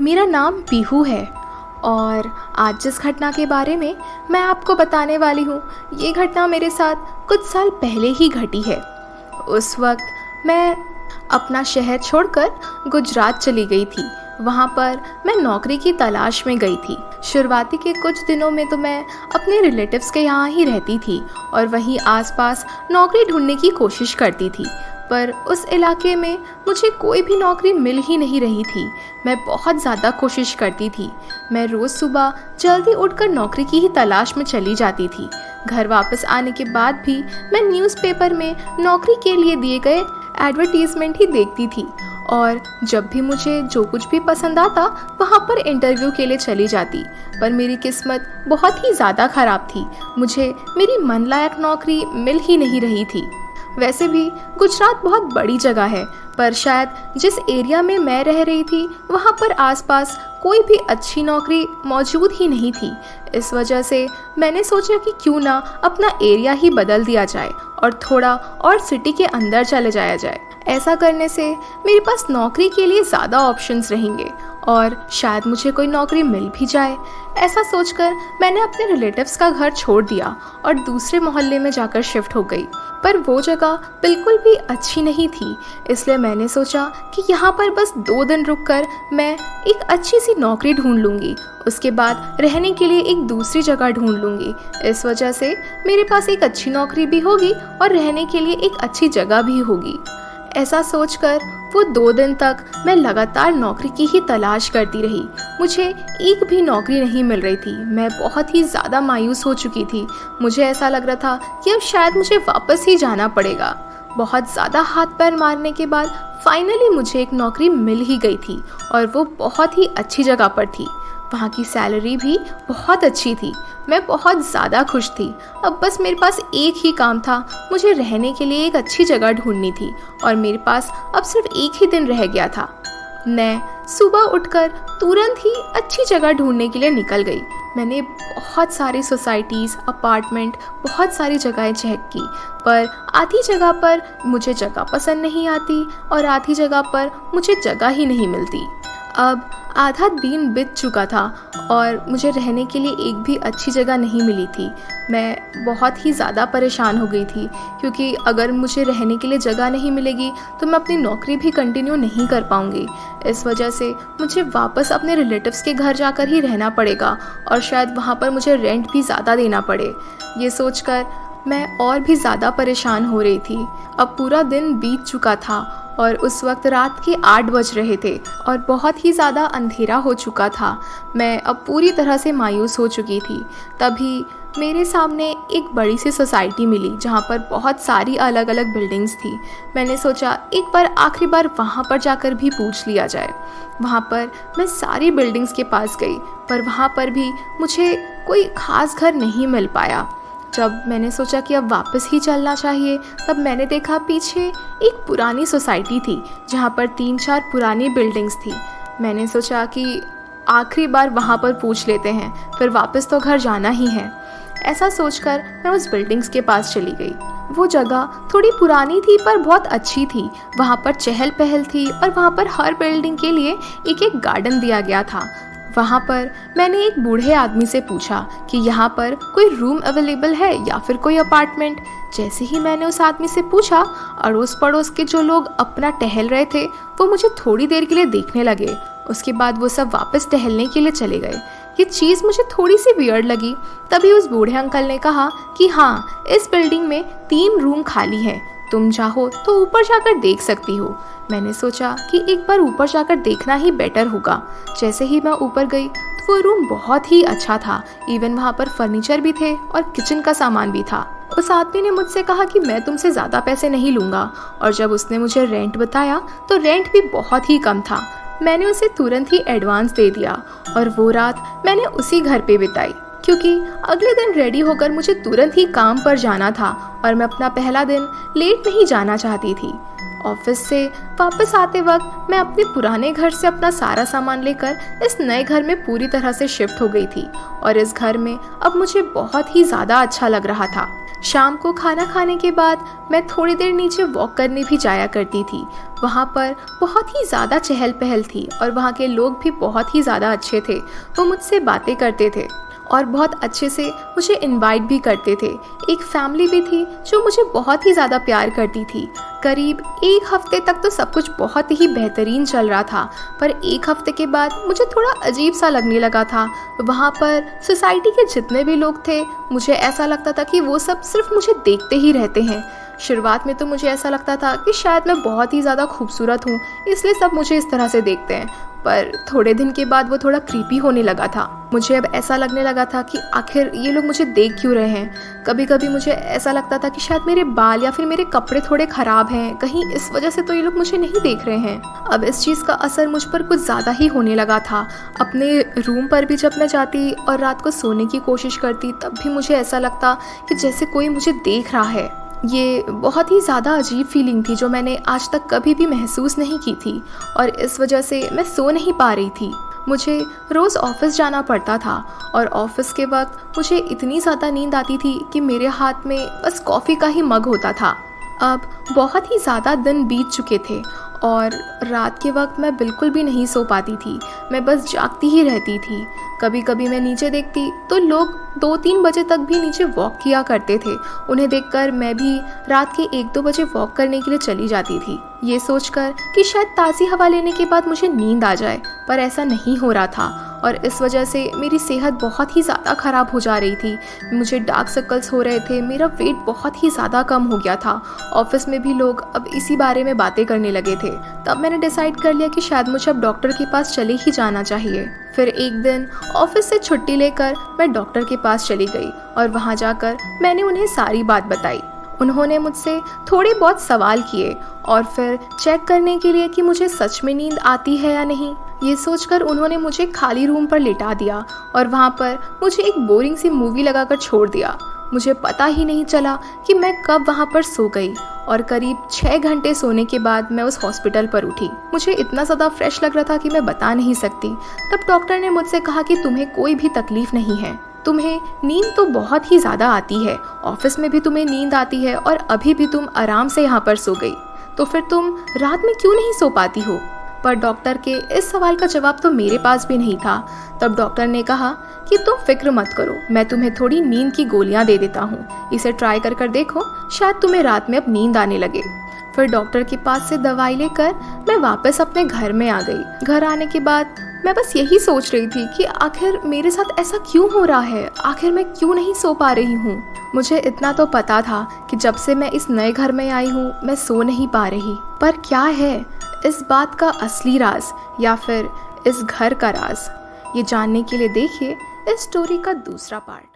मेरा नाम पीहू है और आज जिस घटना के बारे में मैं आपको बताने वाली हूँ, ये घटना मेरे साथ कुछ साल पहले ही घटी है। उस वक्त मैं अपना शहर छोड़कर गुजरात चली गई थी। वहाँ पर मैं नौकरी की तलाश में गई थी। शुरुआती के कुछ दिनों में तो मैं अपने रिलेटिव्स के यहाँ ही रहती थी और वहीं आसपास नौकरी ढूंढने की कोशिश करती थी, पर उस इलाके में मुझे कोई भी नौकरी मिल ही नहीं रही थी। मैं बहुत ज़्यादा कोशिश करती थी। मैं रोज़ सुबह जल्दी उठकर नौकरी की ही तलाश में चली जाती थी। घर वापस आने के बाद भी मैं न्यूज़पेपर में नौकरी के लिए दिए गए एडवर्टीज़मेंट ही देखती थी और जब भी मुझे जो कुछ भी पसंद आता वहाँ पर इंटरव्यू के लिए चली जाती। पर मेरी किस्मत बहुत ही ज़्यादा ख़राब थी। मुझे मेरी मन लायक नौकरी मिल ही नहीं रही थी। वैसे भी गुजरात बहुत बड़ी जगह है, पर शायद जिस एरिया में मैं रह रही थी वहाँ पर आसपास कोई भी अच्छी नौकरी मौजूद ही नहीं थी। इस वजह से मैंने सोचा कि क्यों ना अपना एरिया ही बदल दिया जाए और थोड़ा और सिटी के अंदर चले जाया जाए। ऐसा करने से मेरे पास नौकरी के लिए ज़्यादा ऑप्शंस रहेंगे और शायद मुझे कोई नौकरी मिल भी जाए। ऐसा सोचकर मैंने अपने रिलेटिव्स का घर छोड़ दिया और दूसरे मोहल्ले में जाकर शिफ्ट हो गई। पर वो जगह बिल्कुल भी अच्छी नहीं थी, इसलिए मैंने सोचा कि यहाँ पर बस 2 दिन रुककर मैं एक अच्छी सी नौकरी ढूंढ लूँगी। उसके बाद रहने के लिए एक दूसरी जगह ढूंढ लूँगी। इस वजह से मेरे पास एक अच्छी नौकरी भी होगी और रहने के लिए एक अच्छी जगह भी होगी। ऐसा सोचकर वो 2 दिन तक मैं लगातार नौकरी की ही तलाश करती रही। मुझे एक भी नौकरी नहीं मिल रही थी। मैं बहुत ही ज़्यादा मायूस हो चुकी थी। मुझे ऐसा लग रहा था कि अब शायद मुझे वापस ही जाना पड़ेगा। बहुत ज़्यादा हाथ पैर मारने के बाद फाइनली मुझे एक नौकरी मिल ही गई थी और वो बहुत ही अच्छी जगह पर थी। वहाँ की सैलरी भी बहुत अच्छी थी। मैं बहुत ज़्यादा खुश थी। अब बस मेरे पास एक ही काम था, मुझे रहने के लिए एक अच्छी जगह ढूंढनी थी और मेरे पास अब सिर्फ एक ही दिन रह गया था। मैं सुबह उठकर तुरंत ही अच्छी जगह ढूंढने के लिए निकल गई। मैंने बहुत सारी सोसाइटीज़, अपार्टमेंट, बहुत सारी जगहें चेक की, पर आधी जगह पर मुझे जगह पसंद नहीं आती और आधी जगह पर मुझे जगह ही नहीं मिलती। अब आधा दिन बीत चुका था और मुझे रहने के लिए एक भी अच्छी जगह नहीं मिली थी। मैं बहुत ही ज़्यादा परेशान हो गई थी, क्योंकि अगर मुझे रहने के लिए जगह नहीं मिलेगी तो मैं अपनी नौकरी भी कंटिन्यू नहीं कर पाऊँगी। इस वजह से मुझे वापस अपने रिलेटिव्स के घर जाकर ही रहना पड़ेगा और शायद वहाँ पर मुझे रेंट भी ज़्यादा देना पड़े। ये सोचकर मैं और भी ज़्यादा परेशान हो रही थी। अब पूरा दिन बीत चुका था और उस वक्त रात के 8 बज रहे थे और बहुत ही ज़्यादा अंधेरा हो चुका था। मैं अब पूरी तरह से मायूस हो चुकी थी। तभी मेरे सामने एक बड़ी सी सोसाइटी मिली जहाँ पर बहुत सारी अलग अलग बिल्डिंग्स थी। मैंने सोचा एक बार आखिरी बार वहाँ पर जाकर भी पूछ लिया जाए। वहाँ पर मैं सारी बिल्डिंग्स के पास गई, पर वहाँ पर भी मुझे कोई ख़ास घर नहीं मिल पाया। जब मैंने सोचा कि अब वापस ही चलना चाहिए, तब मैंने देखा पीछे एक पुरानी सोसाइटी थी जहाँ पर 3-4 पुरानी बिल्डिंग्स थी। मैंने सोचा कि आखिरी बार वहाँ पर पूछ लेते हैं, फिर वापस तो घर जाना ही है। ऐसा सोचकर मैं उस बिल्डिंग्स के पास चली गई। वो जगह थोड़ी पुरानी थी पर बहुत अच्छी थी। वहाँ पर चहल पहल थी और वहाँ पर हर बिल्डिंग के लिए एक एक गार्डन दिया गया था। वहाँ पर मैंने एक बूढ़े आदमी से पूछा कि यहाँ पर कोई रूम अवेलेबल है या फिर कोई अपार्टमेंट। जैसे ही मैंने उस आदमी से पूछा, अड़ोस पड़ोस के जो लोग अपना टहल रहे थे वो मुझे थोड़ी देर के लिए देखने लगे। उसके बाद वो सब वापस टहलने के लिए चले गए। ये चीज़ मुझे थोड़ी सी वियर्ड लगी। तभी उस बूढ़े अंकल ने कहा कि हाँ, इस बिल्डिंग में 3 रूम खाली हैं, तुम चाहो तो ऊपर जाकर देख सकती हो। मैंने सोचा कि एक बार ऊपर जाकर देखना ही बेटर होगा। जैसे ही मैं ऊपर गई तो वो रूम बहुत ही अच्छा था। इवन वहाँ पर फर्नीचर भी थे और किचन का सामान भी था। उस आदमी ने मुझसे कहा कि मैं तुमसे ज़्यादा पैसे नहीं लूँगा, और जब उसने मुझे रेंट बताया तो रेंट भी बहुत ही कम था। मैंने उसे तुरंत ही एडवांस दे दिया और वो रात मैंने उसी घर पे बिताई, क्योंकि अगले दिन रेडी होकर मुझे तुरंत ही काम पर जाना था और मैं अपना पहला दिन लेट नहीं जाना चाहती थी। ऑफिस से वापस आते वक्त मैं अपने पुराने घर से अपना सारा सामान लेकर इस नए घर में पूरी तरह से शिफ्ट हो गई थी और इस घर में अब मुझे बहुत ही ज़्यादा अच्छा लग रहा था। शाम को खाना खाने के बाद मैं थोड़ी देर नीचे वॉक करने भी जाया करती थी। वहाँ पर बहुत ही ज़्यादा चहल पहल थी और वहाँ के लोग भी बहुत ही ज़्यादा अच्छे थे। वो मुझसे बातें करते थे और बहुत अच्छे से मुझे इनवाइट भी करते थे। एक फैमिली भी थी जो मुझे बहुत ही ज़्यादा प्यार करती थी। करीब 1 हफ्ते तक तो सब कुछ बहुत ही बेहतरीन चल रहा था, पर 1 हफ्ते के बाद मुझे थोड़ा अजीब सा लगने लगा था। वहाँ पर सोसाइटी के जितने भी लोग थे, मुझे ऐसा लगता था कि वो सब सिर्फ मुझे देखते ही रहते हैं। शुरुआत में तो मुझे ऐसा लगता था कि शायद मैं बहुत ही ज़्यादा खूबसूरत हूँ, इसलिए सब मुझे इस तरह से देखते हैं, पर थोड़े दिन के बाद वो थोड़ा क्रीपी होने लगा था। मुझे अब ऐसा लगने लगा था कि आखिर ये लोग मुझे देख क्यों रहे हैं। कभी कभी मुझे ऐसा लगता था कि शायद मेरे बाल या फिर मेरे कपड़े थोड़े ख़राब हैं, कहीं इस वजह से तो ये लोग मुझे नहीं देख रहे हैं। अब इस चीज़ का असर मुझ पर कुछ ज़्यादा ही होने लगा था। अपने रूम पर भी जब मैं जाती और रात को सोने की कोशिश करती, तब भी मुझे ऐसा लगता कि जैसे कोई मुझे देख रहा है। ये बहुत ही ज़्यादा अजीब फीलिंग थी जो मैंने आज तक कभी भी महसूस नहीं की थी और इस वजह से मैं सो नहीं पा रही थी। मुझे रोज़ ऑफिस जाना पड़ता था और ऑफिस के वक्त मुझे इतनी ज़्यादा नींद आती थी कि मेरे हाथ में बस कॉफ़ी का ही मग होता था। अब बहुत ही ज़्यादा दिन बीत चुके थे और रात के वक्त मैं बिल्कुल भी नहीं सो पाती थी। मैं बस जागती ही रहती थी। कभी कभी मैं नीचे देखती तो लोग 2-3 बजे तक भी नीचे वॉक किया करते थे। उन्हें देखकर मैं भी रात के 1-2 बजे वॉक करने के लिए चली जाती थी, ये सोचकर कि शायद ताज़ी हवा लेने के बाद मुझे नींद आ जाए, पर ऐसा नहीं हो रहा था और इस वजह से मेरी सेहत बहुत ही ज़्यादा ख़राब हो जा रही थी। मुझे डार्क सर्कल्स हो रहे थे, मेरा वेट बहुत ही ज़्यादा कम हो गया था। ऑफिस में भी लोग अब इसी बारे में बातें करने लगे थे। तब मैंने डिसाइड कर लिया कि शायद मुझे अब डॉक्टर के पास चले ही जाना चाहिए। फिर एक दिन ऑफिस से छुट्टी लेकर मैं डॉक्टर के पास चली गई और वहाँ जाकर मैंने उन्हें सारी बात बताई। उन्होंने मुझसे थोड़े बहुत सवाल किए और फिर चेक करने के लिए कि मुझे सच में नींद आती है या नहीं, ये सोचकर उन्होंने मुझे खाली रूम पर लिटा दिया और वहाँ पर मुझे एक बोरिंग सी मूवी लगाकर छोड़ दिया। मुझे पता ही नहीं चला कि मैं कब वहाँ पर सो गई और करीब 6 घंटे सोने के बाद मैं उस हॉस्पिटल पर उठी। मुझे इतना ज़्यादा फ्रेश लग रहा था कि मैं बता नहीं सकती। तब डॉक्टर ने मुझसे कहा कि तुम्हें कोई भी तकलीफ नहीं है, तुम्हें नींद तो बहुत ही ज़्यादा आती है, ऑफिस में भी तुम्हें नींद आती है और अभी भी तुम आराम से यहाँ पर सो गई, तो फिर तुम रात में क्यों नहीं सो पाती हो। पर डॉक्टर के इस सवाल का जवाब तो मेरे पास भी नहीं था। तब डॉक्टर ने कहा कि तुम फिक्र मत करो, मैं तुम्हें थोड़ी नींद की गोलियां दे देता हूँ, इसे ट्राई कर कर देखो, शायद तुम्हें रात में अब नींद आने लगे। फिर डॉक्टर के पास से दवाई लेकर मैं वापस अपने घर में आ गई। घर आने के बाद मैं बस यही सोच रही थी कि आखिर मेरे साथ ऐसा क्यों हो रहा है, आखिर मैं क्यों नहीं सो पा रही हूँ। मुझे इतना तो पता था कि जब से मैं इस नए घर में आई हूँ मैं सो नहीं पा रही, पर क्या है इस बात का असली राज या फिर इस घर का राज, ये जानने के लिए देखिए इस स्टोरी का दूसरा पार्ट।